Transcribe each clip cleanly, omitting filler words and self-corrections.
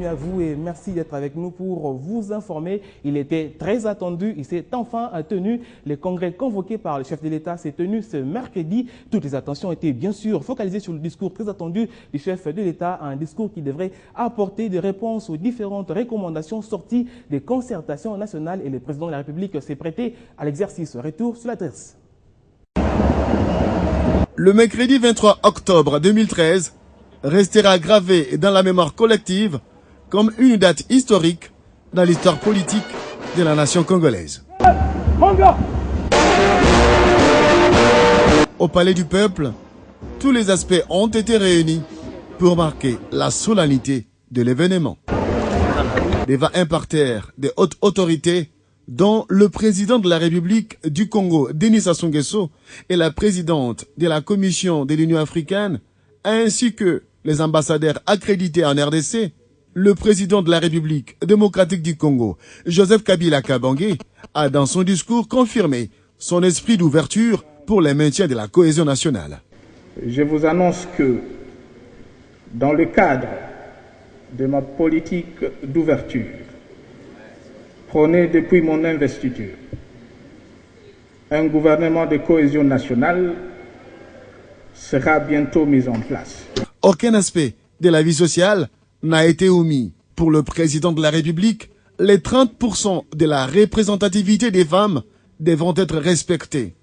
À vous et merci d'être avec nous pour vous informer. Il était très attendu. Il s'est enfin tenu. Le congrès convoqué par le chef de l'État s'est tenu ce mercredi. Toutes les attentions étaient bien sûr focalisées sur le discours très attendu du chef de l'État. Un discours qui devrait apporter des réponses aux différentes recommandations sorties des concertations nationales. Et le président de la République s'est prêté à l'exercice. Retour sur l'adresse. Le mercredi 23 octobre 2013 restera gravé dans la mémoire collective comme une date historique dans l'histoire politique de la nation congolaise. Au Palais du Peuple, tous les aspects ont été réunis pour marquer la solennité de l'événement. Des va-et parterres des hautes autorités, dont le président de la République du Congo, Denis Sassou Nguesso, et la présidente de la Commission de l'Union africaine, ainsi que les ambassadeurs accrédités en RDC, le président de la République démocratique du Congo, Joseph Kabila Kabange, a dans son discours confirmé son esprit d'ouverture pour le maintien de la cohésion nationale. Je vous annonce que, dans le cadre de ma politique d'ouverture, prônée depuis mon investiture, un gouvernement de cohésion nationale sera bientôt mis en place. Aucun aspect de la vie sociale n'a été omis. Pour le président de la République, les 30% de la représentativité des femmes devront être respectés.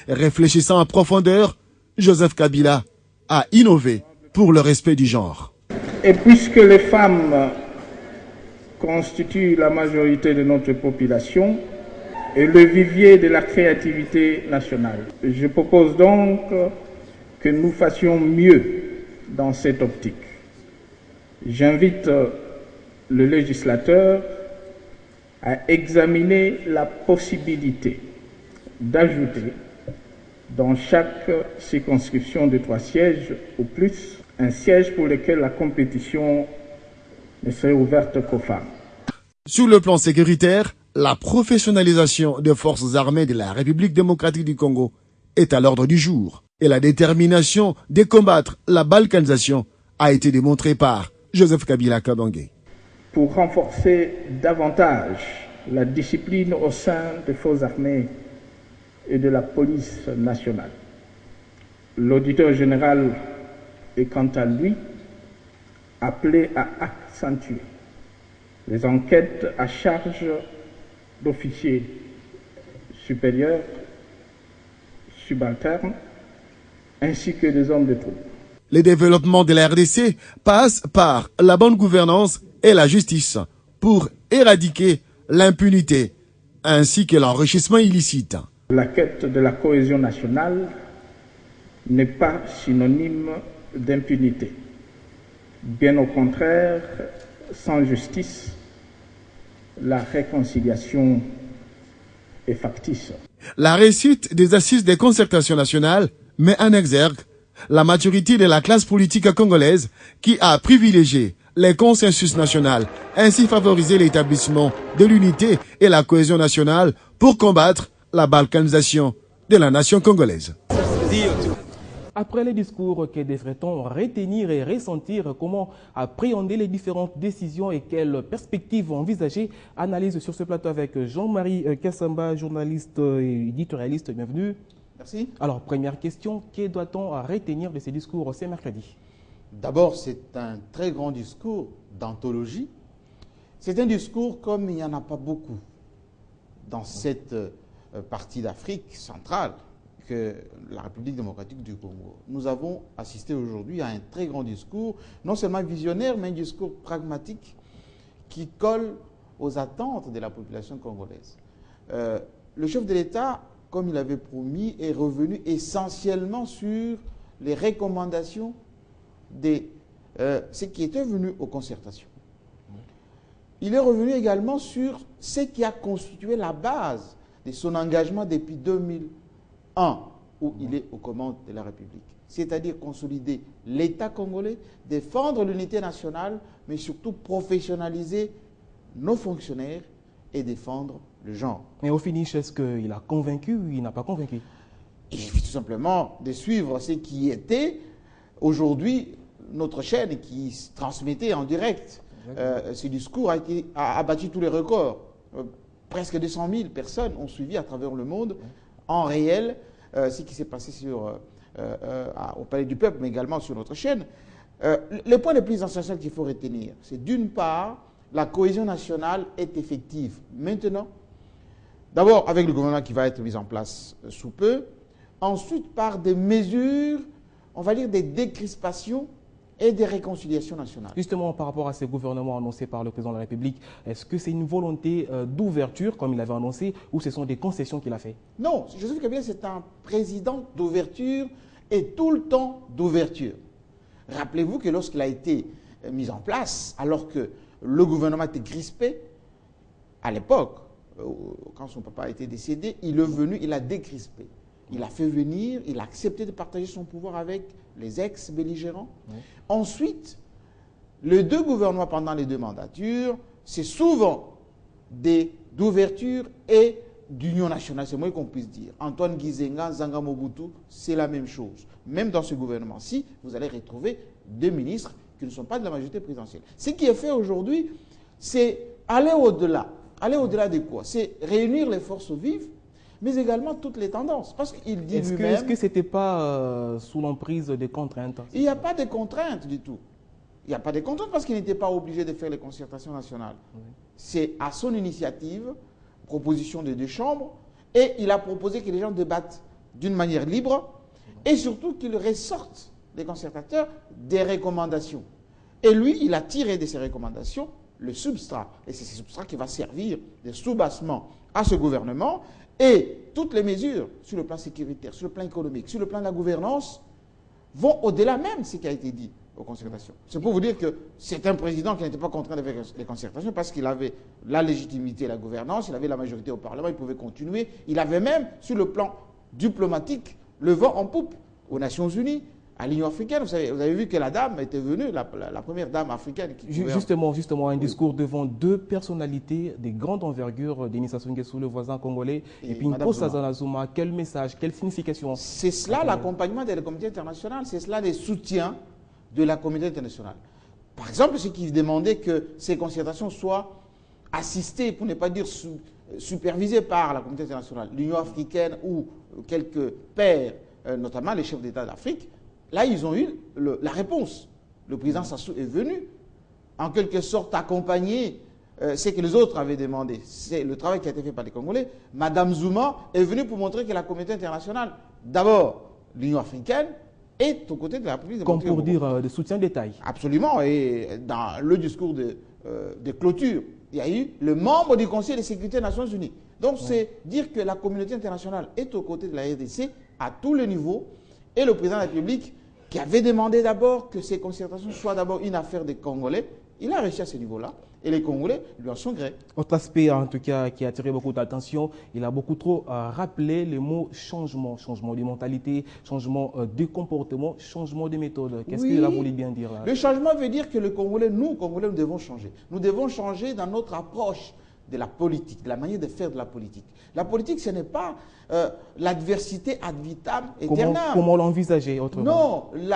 Réfléchissant en profondeur, Joseph Kabila a innové pour le respect du genre. Et puisque les femmes constituent la majorité de notre population et le vivier de la créativité nationale, je propose donc que nous fassions mieux dans cette optique. J'invite le législateur à examiner la possibilité d'ajouter dans chaque circonscription de 3 sièges ou plus un siège pour lequel la compétition ne serait ouverte qu'aux femmes. Sur le plan sécuritaire, la professionnalisation des forces armées de la République démocratique du Congo est à l'ordre du jour. Et la détermination de combattre la balkanisation a été démontrée par Joseph Kabila Kabange. Pour renforcer davantage la discipline au sein des forces armées et de la police nationale, l'auditeur général est quant à lui appelé à accentuer les enquêtes à charge d'officiers supérieurs, subalternes, ainsi que des hommes de troupe. Le développement de la RDC passe par la bonne gouvernance et la justice pour éradiquer l'impunité ainsi que l'enrichissement illicite. La quête de la cohésion nationale n'est pas synonyme d'impunité. Bien au contraire, sans justice, la réconciliation est factice. La réussite des assises des concertations nationales met en exergue la maturité de la classe politique congolaise qui a privilégié les consensus nationaux, ainsi favoriser l'établissement de l'unité et la cohésion nationale pour combattre la balkanisation de la nation congolaise. Après les discours, que devrait-on retenir et ressentir? Comment appréhender les différentes décisions et quelles perspectives envisager? Analyse sur ce plateau avec Jean-Marie Kassamba, journaliste et éditorialiste. Bienvenue. Merci. Alors, première question, que doit-on retenir de ces discours ce mercredi? D'abord, c'est un très grand discours d'anthologie. C'est un discours comme il n'y en a pas beaucoup dans cette partie d'Afrique centrale que la République démocratique du Congo. Nous avons assisté aujourd'hui à un très grand discours, non seulement visionnaire, mais un discours pragmatique qui colle aux attentes de la population congolaise. Le chef de l'État, comme il avait promis, est revenu essentiellement sur les recommandations de ce qui était venu aux concertations. Il est revenu également sur ce qui a constitué la base de son engagement depuis 2001, où il est aux commandes de la République. C'est-à-dire consolider l'État congolais, défendre l'unité nationale, mais surtout professionnaliser nos fonctionnaires et défendre le genre. Mais au finish, est-ce qu'il a convaincu ou il n'a pas convaincu? Il suffit tout simplement de suivre ce qui était aujourd'hui notre chaîne qui se transmettait en direct ce discours a battu tous les records. Presque 200 000 personnes ont suivi à travers le monde, en réel, ce qui s'est passé au Palais du Peuple, mais également sur notre chaîne. Le point le plus essentiel qu'il faut retenir, c'est d'une part, la cohésion nationale est effective. Maintenant, d'abord avec le gouvernement qui va être mis en place sous peu, ensuite par des mesures, on va dire des décrispations et des réconciliations nationales. Justement, par rapport à ces gouvernements annoncés par le président de la République, est-ce que c'est une volonté d'ouverture, comme il avait annoncé, ou ce sont des concessions qu'il a fait? Non, Joseph Kabila, c'est un président d'ouverture et tout le temps d'ouverture. Rappelez-vous que lorsqu'il a été mis en place, alors que le gouvernement était crispé, à l'époque, quand son papa a été décédé, il est venu, il a décrispé. Il a fait venir, il a accepté de partager son pouvoir avec les ex-belligérants. Oui. Ensuite, les deux gouvernements pendant les deux mandatures, c'est souvent d'ouverture et d'union nationale, c'est moins qu'on puisse dire. Antoine Gizenga, Zanga Mobutu, c'est la même chose. Même dans ce gouvernement-ci, vous allez retrouver deux ministres qui ne sont pas de la majorité présidentielle. Ce qui est fait aujourd'hui, c'est aller au-delà. Aller au-delà de quoi? C'est réunir les forces vives, mais également toutes les tendances. Parce qu'il dit lui-même... Est-ce que ce n'était pas sous l'emprise des contraintes? Il n'y a pas de contraintes du tout. Il n'y a pas de contraintes parce qu'il n'était pas obligé de faire les concertations nationales. Oui. C'est à son initiative, proposition des deux chambres, et il a proposé que les gens débattent d'une manière libre, et surtout qu'ils ressortent, les concertateurs, des recommandations. Et lui, il a tiré de ces recommandations le substrat. Et c'est ce substrat qui va servir de soubassement à ce gouvernement. Et toutes les mesures sur le plan sécuritaire, sur le plan économique, sur le plan de la gouvernance, vont au-delà même de ce qui a été dit aux concertations. C'est pour vous dire que c'est un président qui n'était pas contraint de faire les concertations parce qu'il avait la légitimité et la gouvernance, il avait la majorité au Parlement, il pouvait continuer. Il avait même, sur le plan diplomatique, le vent en poupe aux Nations Unies, à l'Union africaine. Vous avez vu que la dame était venue, la première dame africaine qui Justement, un discours devant deux personnalités de grande envergure, Denis Sassou Nguesso, le voisin congolais, et puis Nkosazana Zuma. Quel message, quelle signification? C'est cela l'accompagnement de la communauté internationale, c'est cela les soutiens de la communauté internationale. Par exemple, ceux qui demandaient que ces concertations soient assistées, pour ne pas dire supervisées par la communauté internationale, l'Union africaine ou quelques pairs, notamment les chefs d'État d'Afrique. Là, ils ont eu la réponse. Le président Sassou est venu, en quelque sorte, accompagner ce que les autres avaient demandé. C'est le travail qui a été fait par les Congolais. Madame Zuma est venue pour montrer que la communauté internationale, d'abord l'Union africaine, est aux côtés de la République démocratique. Comme pour dire de soutien détail. Absolument. Et dans le discours de clôture, il y a eu le membre du Conseil de sécurité des Nations Unies. Donc, c'est dire que la communauté internationale est aux côtés de la RDC à tous les niveaux. Et le président de la République, qui avait demandé d'abord que ces concertations soient d'abord une affaire des Congolais, il a réussi à ce niveau-là. Et les Congolais lui en sont gré. Autre aspect, en tout cas, qui a attiré beaucoup d'attention, il a beaucoup trop rappelé le mot changement. Changement de mentalité, changement de comportement, changement de méthode. Qu'est-ce qu'il a voulu bien dire là? Le changement veut dire que nous, Congolais, nous devons changer. Nous devons changer dans notre approche de la politique, de la manière de faire de la politique. La politique, ce n'est pas l'adversité ad vitam aeternam. Comment l'envisager autrement? Non,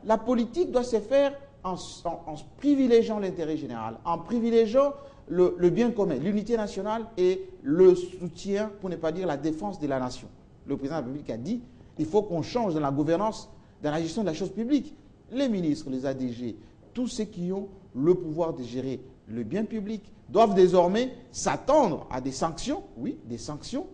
la politique doit se faire en privilégiant l'intérêt général, en privilégiant le bien commun, l'unité nationale et le soutien, pour ne pas dire la défense de la nation. Le président de la République a dit il faut qu'on change dans la gouvernance, dans la gestion de la chose publique. Les ministres, les ADG, tous ceux qui ont le pouvoir de gérer le bien public doivent désormais s'attendre à des sanctions, oui, des sanctions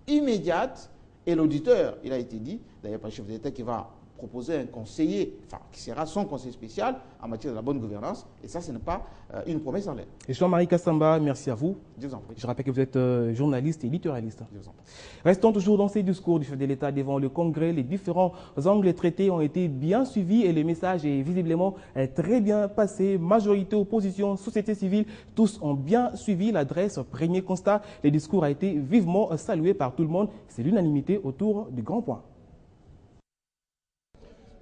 immédiates. Et l'auditeur, il a été dit, d'ailleurs par le chef d'État qui va proposer un conseiller, enfin qui sera son conseiller spécial en matière de la bonne gouvernance. Et ça, ce n'est pas une promesse en l'air. Et Jean-Marie Kassamba, merci à vous. Je vous en prie. Je rappelle que vous êtes journaliste et littéraliste. Je vous en prie. Restons toujours dans ces discours du chef de l'État devant le Congrès. Les différents angles traités ont été bien suivis et le message est visiblement très bien passé. Majorité, opposition, société civile, tous ont bien suivi l'adresse. Premier constat, le discours a été vivement salué par tout le monde. C'est l'unanimité autour du grand point.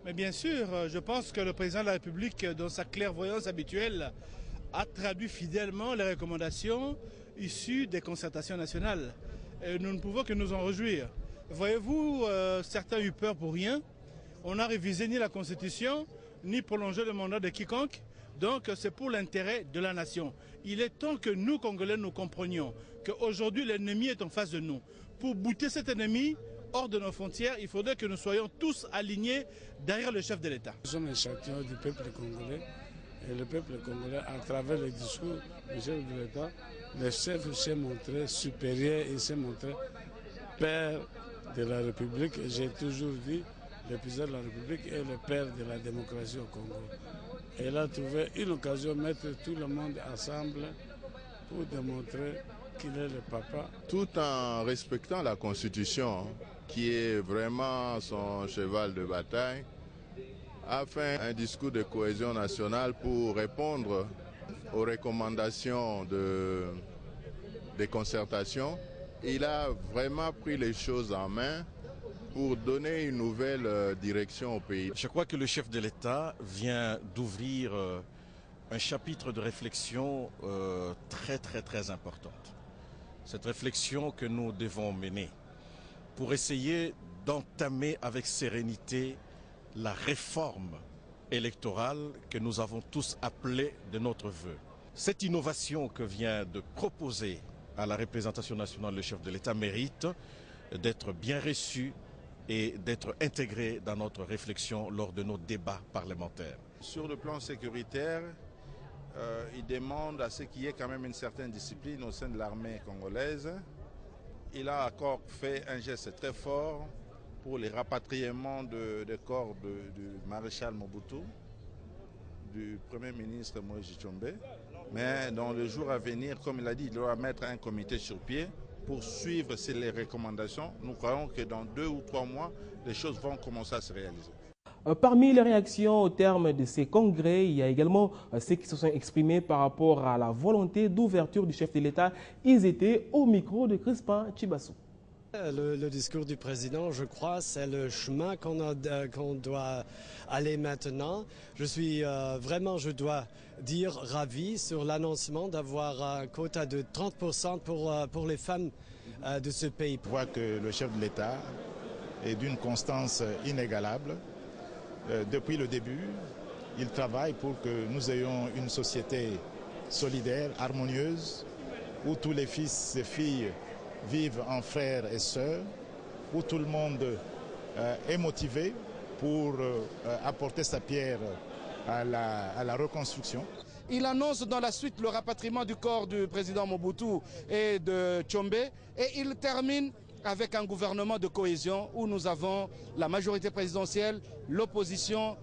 Mais bien sûr, je pense que le président de la République, dans sa clairvoyance habituelle, a traduit fidèlement les recommandations issues des concertations nationales. Et nous ne pouvons que nous en réjouir. Voyez-vous, certains ont eu peur pour rien. On n'a révisé ni la Constitution, ni prolongé le mandat de quiconque. Donc c'est pour l'intérêt de la nation. Il est temps que nous, Congolais, nous comprenions qu'aujourd'hui l'ennemi est en face de nous. Pour bouter cet ennemi hors de nos frontières, il faudrait que nous soyons tous alignés derrière le chef de l'État. Nous sommes échantillons du peuple congolais et le peuple congolais, à travers le discours du chef de l'État, le chef s'est montré supérieur et s'est montré père de la République. J'ai toujours dit, le président de la République est le père de la démocratie au Congo. Et il a trouvé une occasion de mettre tout le monde ensemble pour démontrer qu'il est le papa. Tout en respectant la Constitution, qui est vraiment son cheval de bataille, a fait un discours de cohésion nationale pour répondre aux recommandations des concertations. Il a vraiment pris les choses en main pour donner une nouvelle direction au pays. Je crois que le chef de l'État vient d'ouvrir un chapitre de réflexion très importante. Cette réflexion que nous devons mener pour essayer d'entamer avec sérénité la réforme électorale que nous avons tous appelée de notre vœu. Cette innovation que vient de proposer à la représentation nationale le chef de l'État mérite d'être bien reçue et d'être intégrée dans notre réflexion lors de nos débats parlementaires. Sur le plan sécuritaire, il demande à ce qu'il y ait quand même une certaine discipline au sein de l'armée congolaise. Il a encore fait un geste très fort pour les rapatriements de corps du maréchal Mobutu, du Premier ministre Moïse Tshombe. Mais dans le jour à venir, comme il a dit, il doit mettre un comité sur pied pour suivre les recommandations. Nous croyons que dans 2 ou 3 mois, les choses vont commencer à se réaliser. Parmi les réactions au terme de ces congrès, il y a également ceux qui se sont exprimés par rapport à la volonté d'ouverture du chef de l'État. Ils étaient au micro de Crispin Chibassou. Le discours du président, je crois, c'est le chemin qu'on doit aller maintenant. Je suis vraiment, je dois dire, ravi sur l'annoncement d'avoir un quota de 30% pour les femmes de ce pays. Je vois que le chef de l'État est d'une constance inégalable. Depuis le début, il travaille pour que nous ayons une société solidaire, harmonieuse, où tous les fils et filles vivent en frères et sœurs, où tout le monde est motivé pour apporter sa pierre à la reconstruction. Il annonce dans la suite le rapatriement du corps du président Mobutu et de Tshombe, et il termine avec un gouvernement de cohésion où nous avons la majorité présidentielle, l'opposition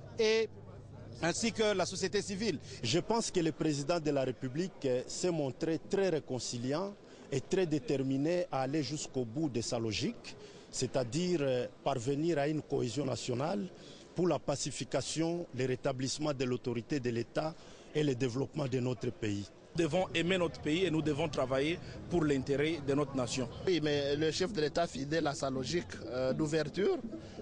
ainsi que la société civile. Je pense que le président de la République s'est montré très réconciliant et très déterminé à aller jusqu'au bout de sa logique, c'est-à-dire parvenir à une cohésion nationale pour la pacification, le rétablissement de l'autorité de l'État et le développement de notre pays. Nous devons aimer notre pays et nous devons travailler pour l'intérêt de notre nation. Oui, mais le chef de l'État, fidèle à sa logique d'ouverture,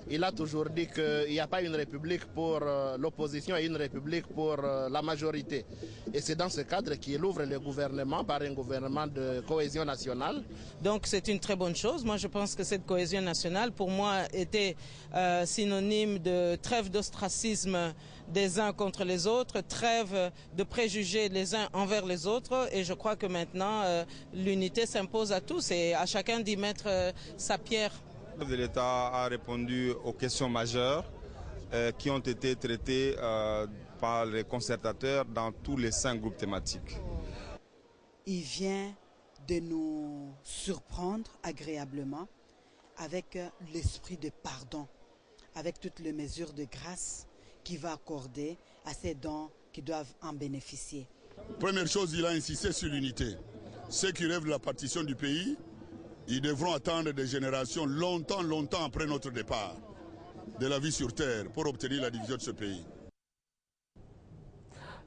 il a toujours dit qu'il n'y a pas une république pour l'opposition et une république pour la majorité. Et c'est dans ce cadre qu'il ouvre le gouvernement par un gouvernement de cohésion nationale. Donc c'est une très bonne chose. Moi je pense que cette cohésion nationale pour moi était synonyme de trêve d'ostracisme des uns contre les autres, trêve de préjugés les uns envers les autres, et je crois que maintenant l'unité s'impose à tous et à chacun d'y mettre sa pierre. Le chef de l'État a répondu aux questions majeures qui ont été traitées par les concertateurs dans tous les 5 groupes thématiques. Il vient de nous surprendre agréablement avec l'esprit de pardon, avec toutes les mesures de grâce qu'il va accorder à ces dons qui doivent en bénéficier. Première chose, il a insisté sur l'unité. Ceux qui rêvent de la partition du pays, ils devront attendre des générations longtemps après notre départ de la vie sur terre pour obtenir la division de ce pays.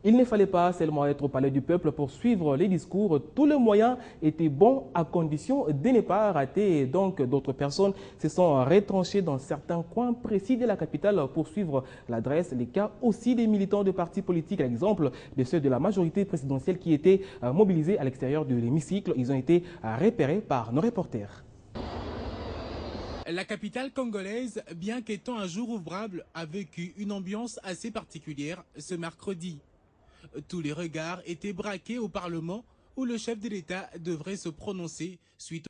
Il ne fallait pas seulement être au palais du peuple pour suivre les discours. Tous les moyens étaient bons à condition de ne pas rater. Et donc, d'autres personnes se sont retranchées dans certains coins précis de la capitale pour suivre l'adresse. Les cas aussi des militants de partis politiques, à l'exemple de ceux de la majorité présidentielle qui étaient mobilisés à l'extérieur de l'hémicycle. Ils ont été repérés par nos reporters. La capitale congolaise, bien qu'étant un jour ouvrable, a vécu une ambiance assez particulière ce mercredi. tous les regards étaient braqués au Parlement où le chef de l'État devrait se prononcer suite